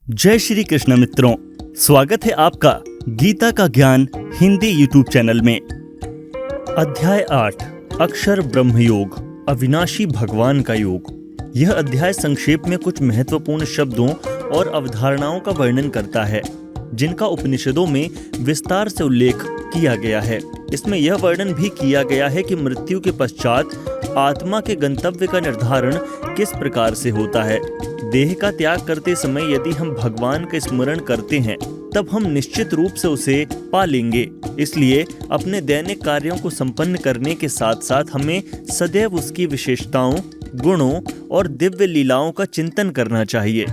जय श्री कृष्ण मित्रों, स्वागत है आपका गीता का ज्ञान हिंदी यूट्यूब चैनल में। अध्याय 8 अक्षर ब्रह्म योग, अविनाशी भगवान का योग। यह अध्याय संक्षेप में कुछ महत्वपूर्ण शब्दों और अवधारणाओं का वर्णन करता है जिनका उपनिषदों में विस्तार से उल्लेख किया गया है। इसमें यह वर्णन भी किया गया है कि मृत्यु के पश्चात आत्मा के गंतव्य का निर्धारण किस प्रकार से होता है। देह का त्याग करते समय यदि हम भगवान का स्मरण करते हैं तब हम निश्चित रूप से उसे पा लेंगे। इसलिए अपने दैनिक कार्यों को संपन्न करने के साथ साथ हमें सदैव उसकी विशेषताओं, गुणों और दिव्य लीलाओं का चिंतन करना चाहिए।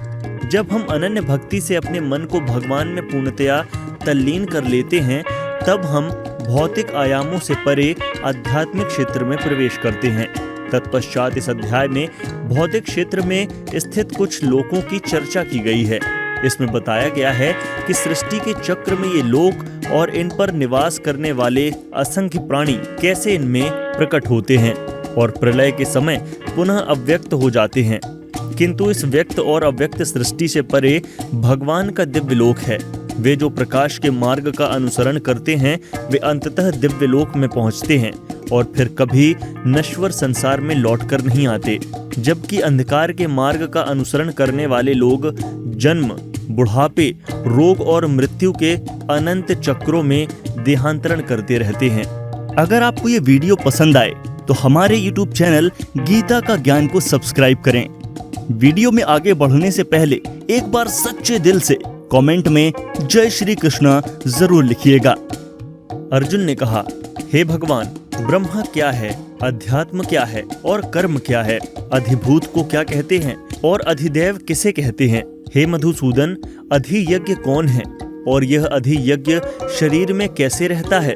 जब हम अनन्य भक्ति से अपने मन को भगवान में पूर्णतया तल्लीन कर लेते हैं तब हम भौतिक आयामों से परे आध्यात्मिक क्षेत्र में प्रवेश करते हैं। तत्पश्चात इस अध्याय में भौतिक क्षेत्र में स्थित कुछ लोकों की चर्चा की गई है। इसमें बताया गया है कि सृष्टि के चक्र में ये लोक और इन पर निवास करने वाले असंख्य प्राणी कैसे इनमें प्रकट होते हैं और प्रलय के समय पुनः अव्यक्त हो जाते हैं। किंतु इस व्यक्त और अव्यक्त सृष्टि से परे भगवान का दिव्य लोक है। वे जो प्रकाश के मार्ग का अनुसरण करते हैं वे अंततः दिव्य लोक में पहुंचते हैं और फिर कभी नश्वर संसार में लौटकर नहीं आते। जबकि अंधकार के मार्ग का अनुसरण करने वाले लोग जन्म, बुढ़ापे, रोग और मृत्यु के अनंत चक्रों में देहांतरण करते रहते हैं। अगर आपको ये वीडियो पसंद आए तो हमारे YouTube चैनल गीता का ज्ञान को सब्सक्राइब करें। वीडियो में आगे बढ़ने से पहले एक बार सच्चे दिल से कमेंट में जय श्री कृष्ण जरूर लिखिएगा। अर्जुन ने कहा, हे भगवान, ब्रह्म क्या है, अध्यात्म क्या है और कर्म क्या है? अधिभूत को क्या कहते हैं और अधिदेव किसे कहते हैं? हे मधुसूदन, अधियज्ञ कौन है और यह अधियज्ञ शरीर में कैसे रहता है?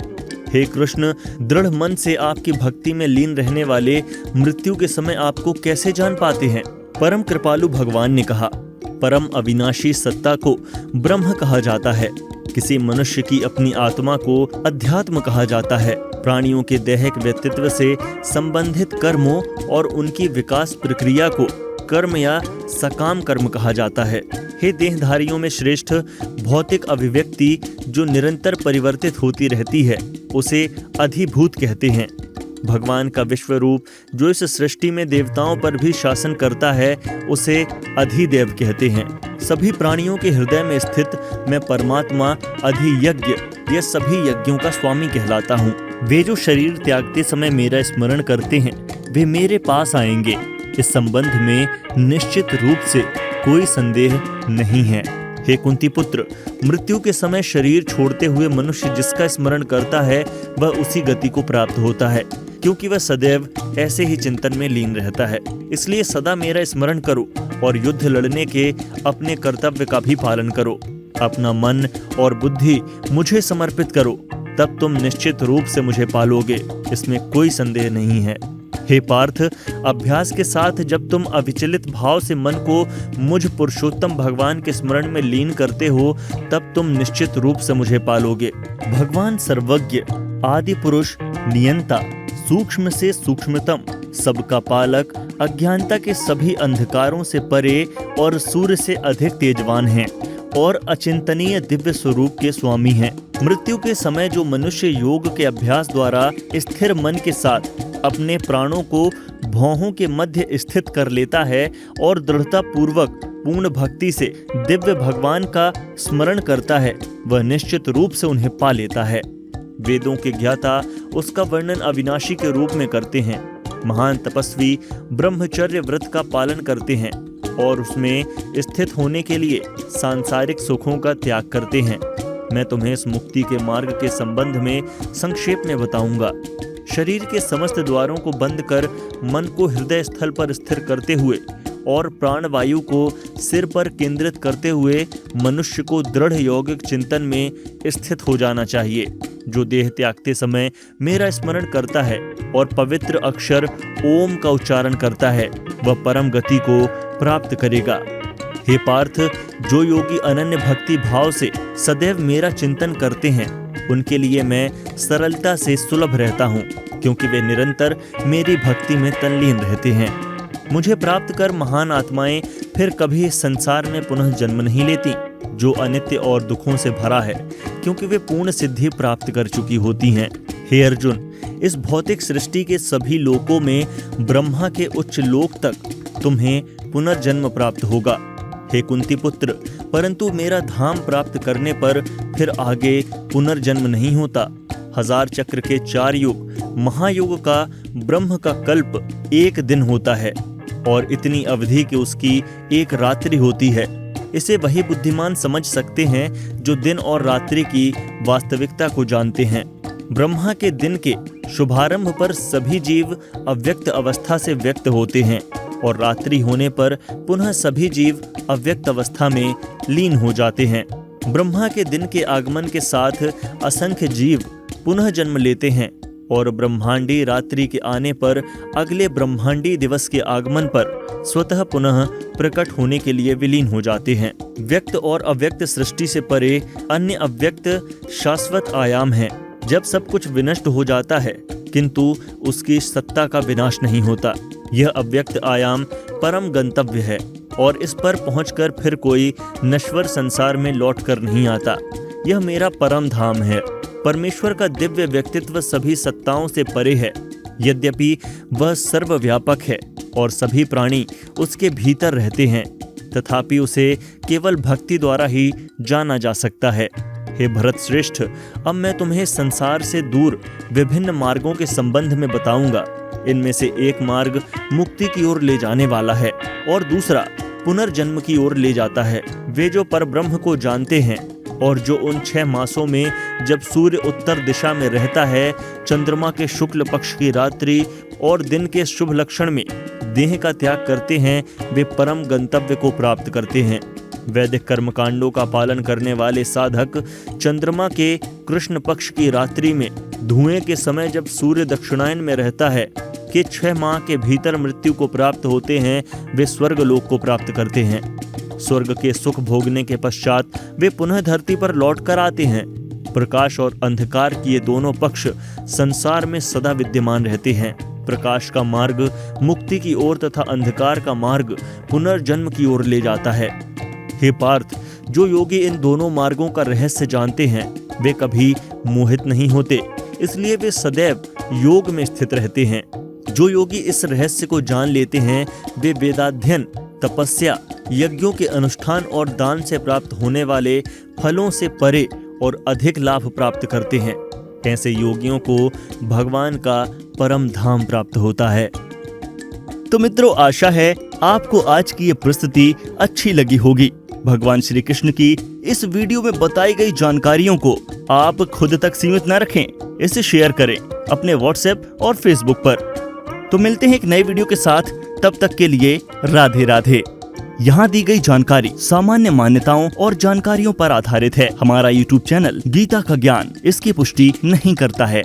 हे कृष्ण, दृढ़ मन से आपकी भक्ति में लीन रहने वाले मृत्यु के समय आपको कैसे जान पाते हैं? परम कृपालु भगवान ने कहा, परम अविनाशी सत्ता को ब्रह्म कहा जाता है। किसी मनुष्य की अपनी आत्मा को अध्यात्म कहा जाता है। प्राणियों के दैहिक व्यक्तित्व से संबंधित कर्मों और उनकी विकास प्रक्रिया को कर्म या सकाम कर्म कहा जाता है। हे देहधारियों में श्रेष्ठ भौतिक अभिव्यक्ति जो निरंतर परिवर्तित होती रहती है उसे अधिभूत कहते हैं। भगवान का विश्व रूप जो इस सृष्टि में देवताओं पर भी शासन करता है उसे अधिदेव कहते हैं। सभी प्राणियों के हृदय में स्थित मैं परमात्मा अधियज्ञ ये सभी यज्ञों का स्वामी कहलाता हूँ। वे जो शरीर त्यागते समय मेरा स्मरण करते हैं वे मेरे पास आएंगे। इस संबंध में निश्चित रूप से कोई संदेह नहीं है। हे कुंती पुत्र, मृत्यु के समय शरीर छोड़ते हुए मनुष्य जिसका स्मरण करता है वह उसी गति को प्राप्त होता है, क्योंकि वह सदैव ऐसे ही चिंतन में लीन रहता है। इसलिए सदा मेरा स्मरण करो और युद्ध लड़ने के अपने कर्तव्य का भी पालन करो। अपना मन और बुद्धि मुझे समर्पित करो, तब तुम निश्चित रूप से मुझे पालोगे, इसमें कोई संदेह नहीं है। हे पार्थ, अभ्यास के साथ जब तुम अविचलित भाव से मन को मुझ पुरुषोत्तम भगवान के स्मरण में लीन करते हो तब तुम निश्चित रूप से मुझे पालोगे। भगवान सर्वज्ञ, आदि पुरुष, नियंता, सूक्ष्म से सूक्ष्मतम, सबका पालक, अज्ञानता के सभी अंधकारों से परे और सूर्य से अधिक तेजवान हैं और अचिंतनीय दिव्य स्वरूप के स्वामी हैं। मृत्यु के समय जो मनुष्य योग के अभ्यास द्वारा स्थिर मन के साथ अपने प्राणों को भौहों के मध्य स्थित कर लेता है और दृढ़ता पूर्वक पूर्ण भक्ति से दिव्य भगवान का स्मरण करता है वह निश्चित रूप से उन्हें पा लेता है। वेदों के ज्ञाता उसका वर्णन अविनाशी के रूप में करते हैं। महान तपस्वी ब्रह्मचर्य व्रत का पालन करते हैं और उसमें स्थित होने के लिए सांसारिक सुखों का त्याग करते हैं। मैं तुम्हें इस मुक्ति के मार्ग के संबंध में संक्षेप में बताऊंगा। शरीर के समस्त द्वारों को बंद कर मन को हृदय स्थल पर स्थिर करते हुए और प्राणवायु को सिर पर केंद्रित करते हुए मनुष्य को दृढ़ यौगिक चिंतन में स्थित हो जाना चाहिए। जो देह त्यागते समय मेरा स्मरण करता है और पवित्र अक्षर ओम का उच्चारण करता है वह परम गति को प्राप्त करेगा। हे पार्थ, जो योगी अनन्य भक्ति भाव से सदैव मेरा चिंतन करते हैं उनके लिए मैं सरलता से सुलभ रहता हूँ, क्योंकि वे निरंतर मेरी भक्ति में तल्लीन रहते हैं। मुझे प्राप्त कर महान आत्माएं फिर कभी इस संसार में पुनः जन्म नहीं लेती, जो अनित्य और दुखों से भरा है, क्योंकि वे पूर्ण सिद्धि प्राप्त कर चुकी होती हैं। हे अर्जुन, इस भौतिक सृष्टि के सभी लोकों में ब्रह्मा के उच्च लोक तक तुम्हें पुनर्जन्म प्राप्त होगा। हे कुंती पुत्र, परंतु मेरा धाम प्राप्त करने पर फिर आगे पुनर्जन्म नहीं होता। 1000 चक्र के 4 युग, महायुग का ब्रह्म का कल्प 1 दिन होता है और इतनी अवधि की उसकी 1 रात्रि होती है। इसे वही बुद्धिमान समझ सकते हैं जो दिन और रात्रि की वास्तविकता को जानते हैं। ब्रह्मा के दिन के शुभारंभ पर सभी जीव अव्यक्त अवस्था से व्यक्त होते हैं और रात्रि होने पर पुनः सभी जीव अव्यक्त अवस्था में लीन हो जाते हैं। ब्रह्मा के दिन के आगमन के साथ असंख्य जीव पुनः जन्म लेते हैं और ब्रह्मांडी रात्रि के आने पर अगले ब्रह्मांडी दिवस के आगमन पर स्वतः पुनः प्रकट होने के लिए विलीन हो जाते हैं। व्यक्त और अव्यक्त सृष्टि से परे अन्य अव्यक्त शाश्वत आयाम है। जब सब कुछ विनष्ट हो जाता है किंतु उसकी सत्ता का विनाश नहीं होता। यह अव्यक्त आयाम परम गंतव्य है और इस पर पहुंचकर फिर कोई नश्वर संसार में लौटकर नहीं आता। यह मेरा परम धाम है। परमेश्वर का दिव्य व्यक्तित्व सभी सत्ताओं से परे है। यद्यपि वह सर्वव्यापक है और सभी प्राणी उसके भीतर रहते हैं, तथापि उसे केवल भक्ति द्वारा ही जाना जा सकता है। हे भरत श्रेष्ठ, अब मैं तुम्हें संसार से दूर विभिन्न मार्गों के संबंध में बताऊंगा। इनमें से एक मार्ग मुक्ति की ओर ले जाने वाला है और दूसरा पुनर्जन्म की ओर ले जाता है। वे जो परब्रह्म को जानते हैं और जो उन 6 मासों में जब सूर्य उत्तर दिशा में रहता है, चंद्रमा के शुक्ल पक्ष की रात्रि और दिन के शुभ लक्षण में देह का त्याग करते हैं, वे परम गंतव्य को प्राप्त करते हैं। वैदिक कर्मकांडों का पालन करने वाले साधक चंद्रमा के कृष्ण पक्ष की रात्रि में धुएं के समय जब सूर्य दक्षिणायन में रहता है कि 6 माह के भीतर मृत्यु को प्राप्त होते हैं, वे स्वर्ग लोक को प्राप्त करते हैं। स्वर्ग के सुख भोगने के पश्चात वे पुनः धरती पर लौट कर आते हैं। प्रकाश और अंधकार की ये दोनों पक्ष संसार में सदा विद्यमान रहते हैं। प्रकाश का मार्ग मुक्ति की ओर तथा अंधकार का मार्ग पुनर्जन्म की ओर ले जाता है। हे पार्थ, जो योगी इन दोनों मार्गों का रहस्य जानते हैं वे कभी मोहित नहीं होते, इसलिए वे सदैव योग में स्थित रहते हैं। जो योगी इस रहस्य को जान लेते हैं वे वेदाध्ययन, तपस्या, यज्ञों के अनुष्ठान और दान से प्राप्त होने वाले फलों से परे और अधिक लाभ प्राप्त करते हैं। ऐसे योगियों को भगवान का परम धाम प्राप्त होता है। तो मित्रों, आशा है आपको आज की ये प्रस्तुति अच्छी लगी होगी। भगवान श्री कृष्ण की इस वीडियो में बताई गई जानकारियों को आप खुद तक सीमित न रखें, इसे शेयर करें अपने व्हाट्सएप और फेसबुक पर। तो मिलते हैं एक नए वीडियो के साथ, तब तक के लिए राधे राधे। यहाँ दी गई जानकारी सामान्य मान्यताओं और जानकारियों पर आधारित है। हमारा YouTube चैनल गीता का ज्ञान इसकी पुष्टि नहीं करता है।